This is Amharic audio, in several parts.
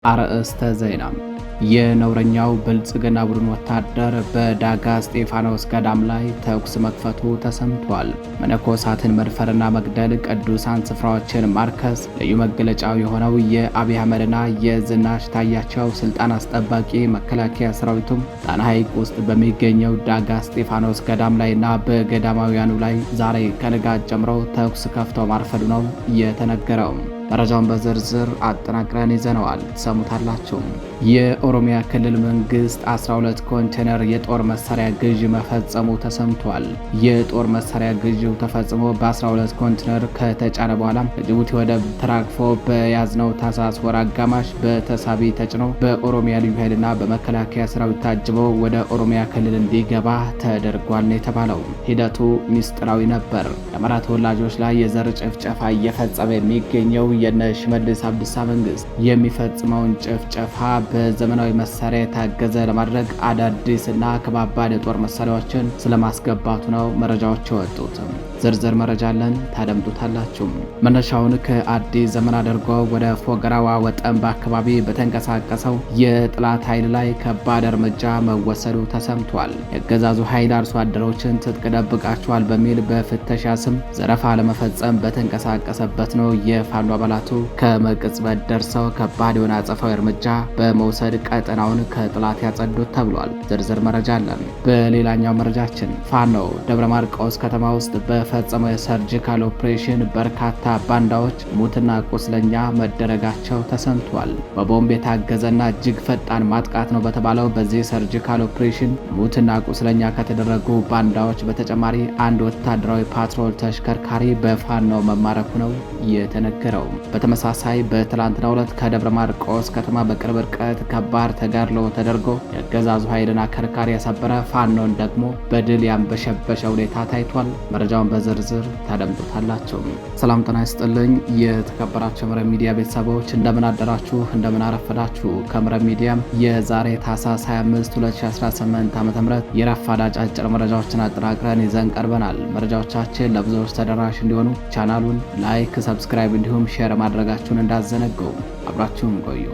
አርእስተ ዜና። የነውረኛው ብልጽግና ቡድን ወታደር በዳጋ እስጢፋኖስ ገዳም ላይ ተኩስ መክፈቱ ተሰምቷል። መነኮሳትን መድፈርና መግደል፣ ቅዱሳን ስፍራዎችን ማርከስ ልዩ መገለጫው የሆነው የአብይ አህመድና የዝናሽ ታያቸው ስልጣን አስጠባቂ መከላከያ ሰራዊቱም ጣና ሐይቅ ውስጥ በሚገኘው ዳጋ እስጢፋኖስ ገዳም ላይና በገዳማውያኑ ላይ ዛሬ ከንጋት ጀምሮ ተኩስ ከፍተው ማርፈዱ ነው የተነገረው። መረጃውን በዝርዝር አጠናቅረን ይዘነዋል፣ ትሰሙታላችሁ። የኦሮሚያ ክልል መንግስት 12 ኮንቴነር የጦር መሳሪያ ግዥ መፈጸሙ ተሰምቷል። የጦር መሳሪያ ግዢው ተፈጽሞ በ12 ኮንቴነር ከተጫነ በኋላ በጅቡቲ ወደብ ተራግፎ በያዝነው ታህሳስ ወር አጋማሽ በተሳቢ ተጭኖ በኦሮሚያ ልዩ ኃይልና በመከላከያ ሰራዊት ታጅቦ ወደ ኦሮሚያ ክልል እንዲገባ ተደርጓል ነው የተባለው። ሂደቱ ሚስጥራዊ ነበር። የአማራ ተወላጆች ላይ የዘር ጭፍጨፋ እየፈጸመ የሚገኘው የነ ሽመልስ አብዲሳ መንግስት የሚፈጽመውን ጭፍጨፋ በዘመናዊ መሳሪያ የታገዘ ለማድረግ አዳዲስ እና ከባባድ የጦር መሳሪያዎችን ስለማስገባቱ ነው መረጃዎች የወጡት። ዝርዝር መረጃ አለን፣ ታደምጡታላችሁ። መነሻውን ከአዲስ ዘመን አድርጎ ወደ ፎገራዋ ወጠምባ አካባቢ በተንቀሳቀሰው የጥላት ኃይል ላይ ከባድ እርምጃ መወሰዱ ተሰምቷል። የአገዛዙ ኃይል አርሶ አደሮችን ትጥቅ ደብቃቸዋል በሚል በፍተሻ ስም ዘረፋ ለመፈጸም በተንቀሳቀሰበት ነው የፋኖ አባላቱ ከመቅጽበት ደርሰው ከባድ የሆነ አጸፋዊ እርምጃ በመውሰድ ቀጠናውን ከጥላት ያጸዱት ተብሏል። ዝርዝር መረጃ አለን። በሌላኛው መረጃችን ፋኖ ደብረ ማርቆስ ከተማ ውስጥ በፈጸመው የሰርጂካል ኦፕሬሽን በርካታ ባንዳዎች ሙትና ቁስለኛ መደረጋቸው ተሰምቷል። በቦምብ የታገዘና እጅግ ፈጣን ማጥቃት ነው በተባለው በዚህ ሰርጂካል ኦፕሬሽን ሙትና ቁስለኛ ከተደረጉ ባንዳዎች በተጨማሪ አንድ ወታደራዊ ፓትሮል ተሽከርካሪ በፋኖ መማረኩ ነው የተነገረው። በተመሳሳይ በትላንትናው ዕለት ከደብረ ማርቆስ ከተማ በቅርብ ርቀት ከባድ ተጋድሎ ተደርጎ የአገዛዙ ኃይልን አከርካሪ ያሰበረ ፋኖን ደግሞ በድል ያንበሸበሸ ሁኔታ ታይቷል። መረጃውን በዝርዝር ታደምጡታላችሁ። ሰላም ጤና ይስጥልኝ። የተከበራችሁ የምረብ ሚዲያ ቤተሰቦች እንደምን አደራችሁ፣ እንደምን አረፈዳችሁ። ከምረብ ሚዲያም የዛሬ ታህሳስ 25 2018 ዓ.ም የረፋድ አጫጭር መረጃዎችን አጠናቅረን ይዘን ቀርበናል። መረጃዎቻችን ለብዙዎች ተደራሽ እንዲሆኑ ቻናሉን ላይክ፣ ሰብስክራይብ እንዲሁም ሼር ማድረጋችሁን እንዳዘነጉ አብራችሁን ቆዩ።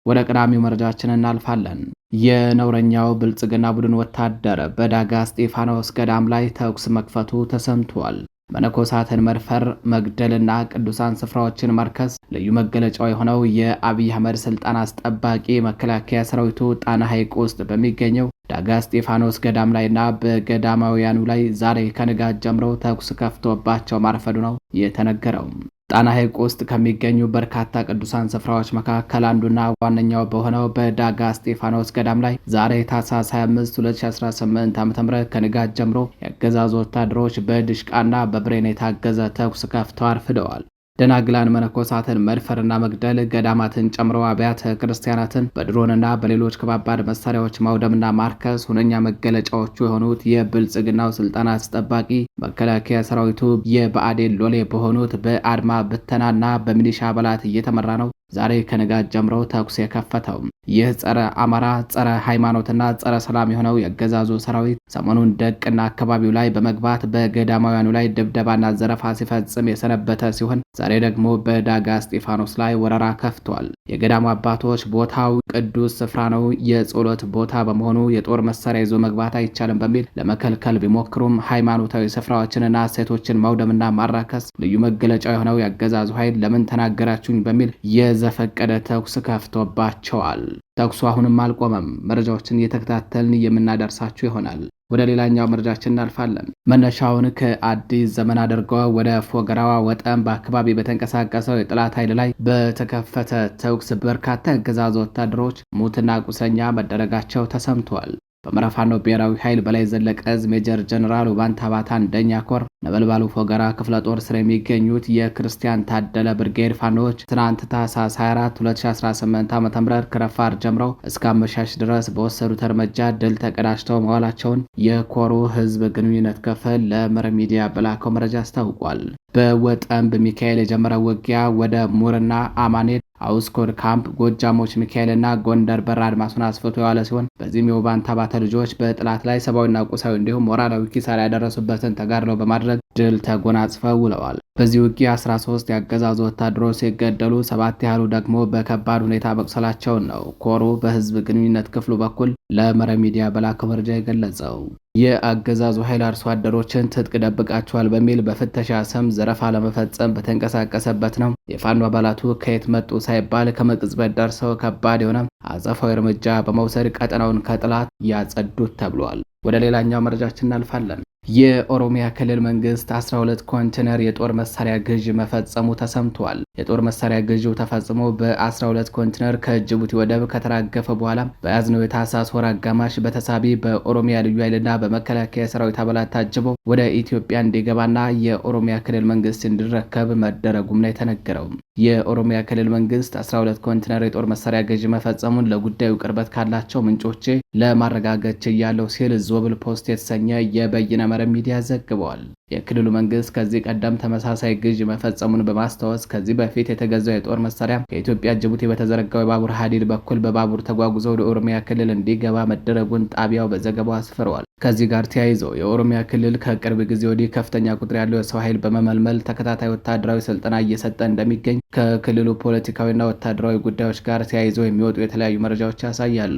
ወደ ቀዳሚው መረጃችን እናልፋለን። የነውረኛው ብልጽግና ቡድን ወታደር በዳጋ እስጢፋኖስ ገዳም ላይ ተኩስ መክፈቱ ተሰምቷል። መነኮሳትን መድፈር፣ መግደልና ቅዱሳን ስፍራዎችን ማርከስ ልዩ መገለጫው የሆነው የአብይ አህመድ ስልጣን አስጠባቂ መከላከያ ሰራዊቱ ጣና ሐይቅ ውስጥ በሚገኘው ዳጋ እስጢፋኖስ ገዳም ላይና በገዳማውያኑ ላይ ዛሬ ከንጋት ጀምሮ ተኩስ ከፍቶባቸው ማርፈዱ ነው የተነገረው። ጣና ሐይቅ ውስጥ ከሚገኙ በርካታ ቅዱሳን ስፍራዎች መካከል አንዱና ዋነኛው በሆነው በዳጋ እስጢፋኖስ ገዳም ላይ ዛሬ ታህሳስ 25 2018 ዓ.ም ከንጋት ጀምሮ የአገዛዙ ወታደሮች በድሽቃና በብሬን የታገዘ ተኩስ ከፍተው አርፍደዋል። ደናግላን መነኮሳትን መድፈርና መግደል፣ ገዳማትን ጨምሮ አብያተ ክርስቲያናትን በድሮንና በሌሎች ከባባድ መሳሪያዎች ማውደምና ማርከስ ሁነኛ መገለጫዎቹ የሆኑት የብልጽግናው ስልጣን አስጠባቂ መከላከያ ሰራዊቱ የብአዴን ሎሌ በሆኑት በአድማ ብተናና በሚሊሻ አባላት እየተመራ ነው ዛሬ ከንጋት ጀምሮ ተኩስ የከፈተው። ይህ ጸረ አማራ፣ ጸረ ሃይማኖትና ጸረ ሰላም የሆነው የአገዛዙ ሰራዊት ሰሞኑን ደቅና አካባቢው ላይ በመግባት በገዳማውያኑ ላይ ድብደባና ዘረፋ ሲፈጽም የሰነበተ ሲሆን ዛሬ ደግሞ በዳጋ እስጢፋኖስ ላይ ወረራ ከፍቷል። የገዳሙ አባቶች ቦታው ቅዱስ ስፍራ ነው፣ የጸሎት ቦታ በመሆኑ የጦር መሳሪያ ይዞ መግባት አይቻልም በሚል ለመከልከል ቢሞክሩም ሃይማኖታዊ ስፍራዎችንና ሴቶችን ማውደምና ማራከስ ልዩ መገለጫው የሆነው የአገዛዙ ኃይል ለምን ተናገራችሁኝ በሚል የዘፈቀደ ተኩስ ከፍቶባቸዋል። ተኩሱ አሁንም አልቆመም። መረጃዎችን እየተከታተልን የምናደርሳችሁ ይሆናል። ወደ ሌላኛው መረጃችን እናልፋለን። መነሻውን ከአዲስ ዘመን አድርገው ወደ ፎገራዋ ወጠምባ አካባቢ በተንቀሳቀሰው የጥላት ኃይል ላይ በተከፈተ ተኩስ በርካታ የአገዛዙ ወታደሮች ሙትና ቁስለኛ መደረጋቸው ተሰምቷል። በአማራ ፋኖ ብሔራዊ ኃይል በላይ ዘለቀ ዕዝ ሜጀር ጀነራል ባንታባታ አንደኛ ኮር ነበልባሉ ፎገራ ክፍለ ጦር ስር የሚገኙት የክርስቲያን ታደለ ብርጌድ ፋኖች ትናንት ታህሳስ 24 2018 ዓ.ም ከረፋድ ጀምረው እስከ አመሻሽ ድረስ በወሰዱት እርምጃ ድል ተቀዳጅተው መዋላቸውን የኮሩ ህዝብ ግንኙነት ክፍል ለመረብ ሚዲያ በላከው መረጃ አስታውቋል። በወጠምብ ሚካኤል የጀመረው ውጊያ ወደ ሙርና አማኔል አውስኮድ ካምፕ ጎጃሞች ሚካኤልና ጎንደር በር አድማሱን አስፍቶ የዋለ ሲሆን በዚህም የውባንታ ባተ ልጆች በጥላት ላይ ሰብአዊና ቁሳዊ እንዲሁም ሞራላዊ ኪሳራ ያደረሱበትን ተጋድሎ በማድረግ ድል ተጎናጽፈው ውለዋል። በዚህ ውጊያ 13 የአገዛዙ ወታደሮች ሲገደሉ 7 ያህሉ ደግሞ በከባድ ሁኔታ መቁሰላቸውን ነው ኮሩ በህዝብ ግንኙነት ክፍሉ በኩል ለመረብ ሚዲያ በላከው መረጃ የገለጸው። የአገዛዙ ኃይል አርሶ አደሮችን ትጥቅ ደብቃቸዋል በሚል በፍተሻ ስም ዘረፋ ለመፈጸም በተንቀሳቀሰበት ነው የፋኖ አባላቱ ከየት መጡ ሳይባል ከመቅጽበት ደርሰው ከባድ የሆነ አጸፋዊ እርምጃ በመውሰድ ቀጠናውን ከጥላት ያጸዱት ተብሏል። ወደ ሌላኛው መረጃችን እናልፋለን። የኦሮሚያ ክልል መንግስት 12 ኮንቴነር የጦር መሳሪያ ግዥ መፈጸሙ ተሰምቷል። የጦር መሳሪያ ግዢው ተፈጽሞ በ12 ኮንቴነር ከጅቡቲ ወደብ ከተራገፈ በኋላ በያዝነው የታህሳስ ወር አጋማሽ በተሳቢ በኦሮሚያ ልዩ ኃይልና በመከላከያ ሰራዊት አባላት ታጅቦ ወደ ኢትዮጵያ እንዲገባና የኦሮሚያ ክልል መንግስት እንዲረከብ መደረጉም ነው የተነገረው። የኦሮሚያ ክልል መንግስት 12 ኮንቴነር የጦር መሳሪያ ግዥ መፈጸሙን ለጉዳዩ ቅርበት ካላቸው ምንጮች ለማረጋገጥ ችያለሁ ሲል ዞብል ፖስት የተሰኘ የበይነ መረብ ሚዲያ ዘግቧል። የክልሉ መንግስት ከዚህ ቀደም ተመሳሳይ ግዥ መፈጸሙን በማስታወስ ከዚህ በፊት የተገዛው የጦር መሳሪያ ከኢትዮጵያ ጅቡቲ በተዘረጋው የባቡር ሀዲድ በኩል በባቡር ተጓጉዞ ወደ ኦሮሚያ ክልል እንዲገባ መደረጉን ጣቢያው በዘገባው አስፍረዋል። ከዚህ ጋር ተያይዞ የኦሮሚያ ክልል ከቅርብ ጊዜ ወዲህ ከፍተኛ ቁጥር ያለው የሰው ኃይል በመመልመል ተከታታይ ወታደራዊ ስልጠና እየሰጠ እንደሚገኝ ከክልሉ ፖለቲካዊና ወታደራዊ ጉዳዮች ጋር ተያይዞ የሚወጡ የተለያዩ መረጃዎች ያሳያሉ።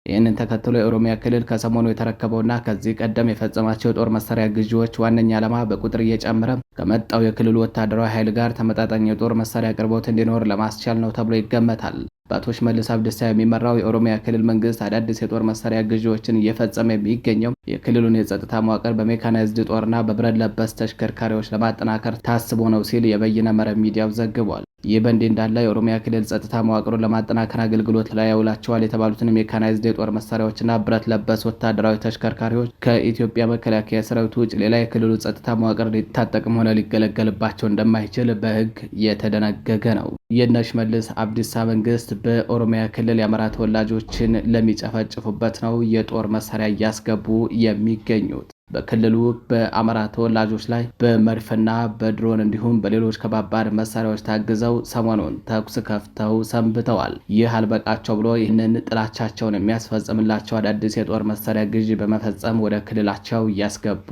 ይህንን ተከትሎ የኦሮሚያ ክልል ከሰሞኑ የተረከበውና ከዚህ ቀደም የፈጸማቸው የጦር መሳሪያ ግዢዎች ዋነኛ ዓላማ በቁጥር እየጨመረ ከመጣው የክልሉ ወታደራዊ ኃይል ጋር ተመጣጣኝ የጦር መሳሪያ አቅርቦት እንዲኖር ለማስቻል ነው ተብሎ ይገመታል። በአቶ ሽመልስ አብዲሳ የሚመራው የኦሮሚያ ክልል መንግስት አዳዲስ የጦር መሳሪያ ግዢዎችን እየፈጸመ የሚገኘው የክልሉን የጸጥታ መዋቅር በሜካናይዝድ ጦርና በብረት ለበስ ተሽከርካሪዎች ለማጠናከር ታስቦ ነው ሲል የበይነ መረብ ሚዲያው ዘግቧል። ይህ በእንዲህ እንዳለ የኦሮሚያ ክልል ጸጥታ መዋቅሩን ለማጠናከር አገልግሎት ላይ ያውላቸዋል የተባሉትን ሜካናይዝድ የጦር መሳሪያዎችና ብረት ለበስ ወታደራዊ ተሽከርካሪዎች ከኢትዮጵያ መከላከያ ሰራዊት ውጭ ሌላ የክልሉ ጸጥታ መዋቅር ሊታጠቅም ሆነ ሊገለገልባቸው እንደማይችል በሕግ የተደነገገ ነው። የእነ ሽመልስ አብዲሳ መንግስት በኦሮሚያ ክልል የአማራ ተወላጆችን ለሚጨፈጭፉበት ነው የጦር መሳሪያ እያስገቡ የሚገኙት። በክልሉ በአማራ ተወላጆች ላይ በመድፍና በድሮን እንዲሁም በሌሎች ከባባድ መሳሪያዎች ታግዘው ሰሞኑን ተኩስ ከፍተው ሰንብተዋል። ይህ አልበቃቸው ብሎ ይህንን ጥላቻቸውን የሚያስፈጽምላቸው አዳዲስ የጦር መሳሪያ ግዢ በመፈጸም ወደ ክልላቸው እያስገቡ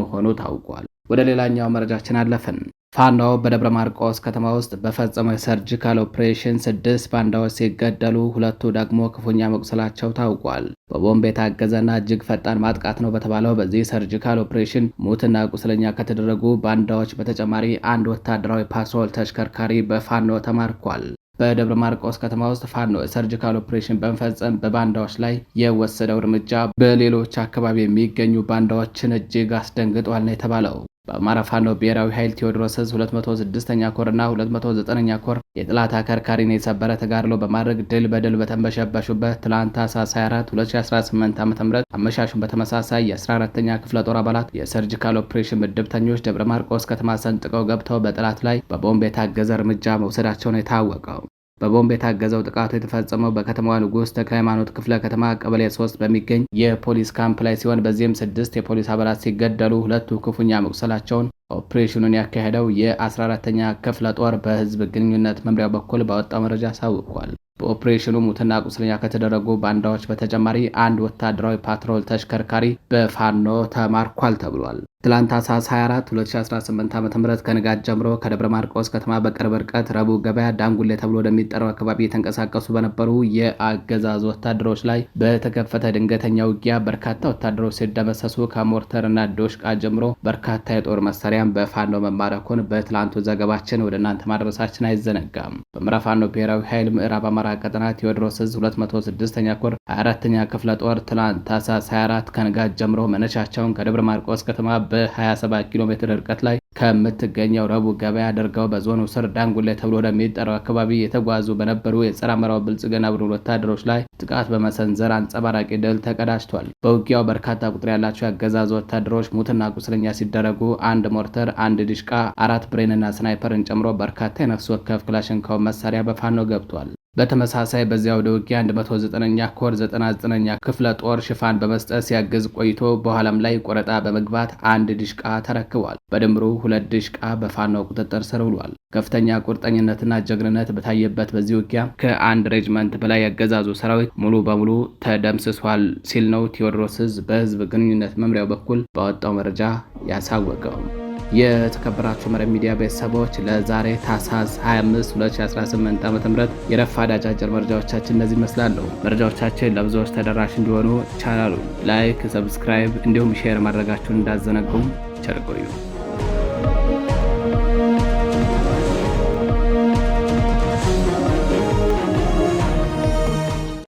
መሆኑ ታውቋል። ወደ ሌላኛው መረጃችን አለፍን። ፋኖ በደብረ ማርቆስ ከተማ ውስጥ በፈጸመው የሰርጂካል ኦፕሬሽን 6 ባንዳዎች ሲገደሉ 2ቱ ደግሞ ክፉኛ መቁሰላቸው ታውቋል። በቦምብ የታገዘና እጅግ ፈጣን ማጥቃት ነው በተባለው በዚህ ሰርጂካል ኦፕሬሽን ሙትና ቁስለኛ ከተደረጉ ባንዳዎች በተጨማሪ አንድ ወታደራዊ ፓትሮል ተሽከርካሪ በፋኖ ተማርኳል። በደብረ ማርቆስ ከተማ ውስጥ ፋኖ የሰርጂካል ኦፕሬሽን በመፈጸም በባንዳዎች ላይ የወሰደው እርምጃ በሌሎች አካባቢ የሚገኙ ባንዳዎችን እጅግ አስደንግጧል ነው የተባለው። በአማራ ፋኖ ብሔራዊ ኃይል ቴዎድሮስ 206ኛ ኮር እና 209ኛ ኮር የጥላት አከርካሪን የሰበረ ተጋድሎ በማድረግ ድል በድል በተንበሸበሹበት ትላንት ታኅሳስ 24 2018 ዓ.ም አመሻሹን በተመሳሳይ የ14ኛ ክፍለ ጦር አባላት የሰርጂካል ኦፕሬሽን ምድብተኞች ደብረ ማርቆስ ከተማ ሰንጥቀው ገብተው በጥላት ላይ በቦምብ የታገዘ እርምጃ መውሰዳቸው ነው የታወቀው። በቦምብ የታገዘው ጥቃቱ የተፈጸመው በከተማዋ ንጉሥ ተክለ ሃይማኖት ክፍለ ከተማ ቀበሌ 3 በሚገኝ የፖሊስ ካምፕ ላይ ሲሆን በዚህም 6 የፖሊስ አባላት ሲገደሉ 2ቱ ክፉኛ መቁሰላቸውን ኦፕሬሽኑን ያካሄደው የ14ኛ ክፍለ ጦር በህዝብ ግንኙነት መምሪያ በኩል ባወጣው መረጃ አሳውቋል። በኦፕሬሽኑ ሙትና ቁስለኛ ከተደረጉ ባንዳዎች በተጨማሪ አንድ ወታደራዊ ፓትሮል ተሽከርካሪ በፋኖ ተማርኳል ተብሏል። ትላንት ታኅሳስ 24 2018 ዓ.ም ከንጋት ጀምሮ ከደብረ ማርቆስ ከተማ በቅርብ ርቀት ረቡዕ ገበያ ዳንጉሌ ተብሎ ወደሚጠራው አካባቢ የተንቀሳቀሱ በነበሩ የአገዛዙ ወታደሮች ላይ በተከፈተ ድንገተኛ ውጊያ በርካታ ወታደሮች ሲደመሰሱ ከሞርተርና ዶሽቃ ጀምሮ በርካታ የጦር መሳሪያን በፋኖ መማረኩን በትላንቱ ዘገባችን ወደ እናንተ ማድረሳችን አይዘነጋም። በምዕራብ ፋኖ ብሔራዊ ኃይል ምዕራብ አማራ ቀጠና ቴዎድሮስ 206ኛ ኮር 24ኛ ክፍለ ጦር ትላንት ታኅሳስ 24 ከንጋት ጀምሮ መነሻቸውን ከደብረ ማርቆስ ከተማ በ27 ኪሎ ሜትር ርቀት ላይ ከምትገኘው ረቡዕ ገበያ አድርገው በዞኑ ስር ዳንጉሌ ተብሎ ወደሚጠራው አካባቢ የተጓዙ በነበሩ የጸረ አማራው ብልጽግና ቡድን ወታደሮች ላይ ጥቃት በመሰንዘር አንጸባራቂ ድል ተቀዳጅቷል። በውጊያው በርካታ ቁጥር ያላቸው የአገዛዙ ወታደሮች ሙትና ቁስለኛ ሲደረጉ አንድ ሞርተር፣ አንድ ዲሽቃ፣ 4 ብሬንና ስናይፐርን ጨምሮ በርካታ የነፍስ ወከፍ ክላሽንኮቭ መሳሪያ በፋኖ ገብቷል። በተመሳሳይ በዚያው ወደ ውጊያ 109ኛ ኮር 99ኛ ክፍለ ጦር ሽፋን በመስጠት ሲያግዝ ቆይቶ በኋላም ላይ ቆረጣ በመግባት አንድ ድሽቃ ተረክቧል። በድምሩ 2 ድሽቃ በፋኖ ቁጥጥር ስር ውሏል። ከፍተኛ ቁርጠኝነትና ጀግንነት በታየበት በዚህ ውጊያ ከአንድ ሬጅመንት በላይ ያገዛዙ ሰራዊት ሙሉ በሙሉ ተደምስሷል ሲል ነው ቴዎድሮስ ዕዝ በህዝብ ግንኙነት መምሪያው በኩል ባወጣው መረጃ ያሳወቀው። የተከበራችሁ መረብ ሚዲያ ቤተሰቦች ለዛሬ ታህሳስ 25 2018 ዓ.ም የረፋድ አጫጭር መረጃዎቻችን እነዚህ ይመስላሉ። መረጃዎቻችን ለብዙዎች ተደራሽ እንዲሆኑ ቻናሉን ላይክ፣ ሰብስክራይብ እንዲሁም ሼር ማድረጋችሁን እንዳዘነጉም ቸር ቆዩ።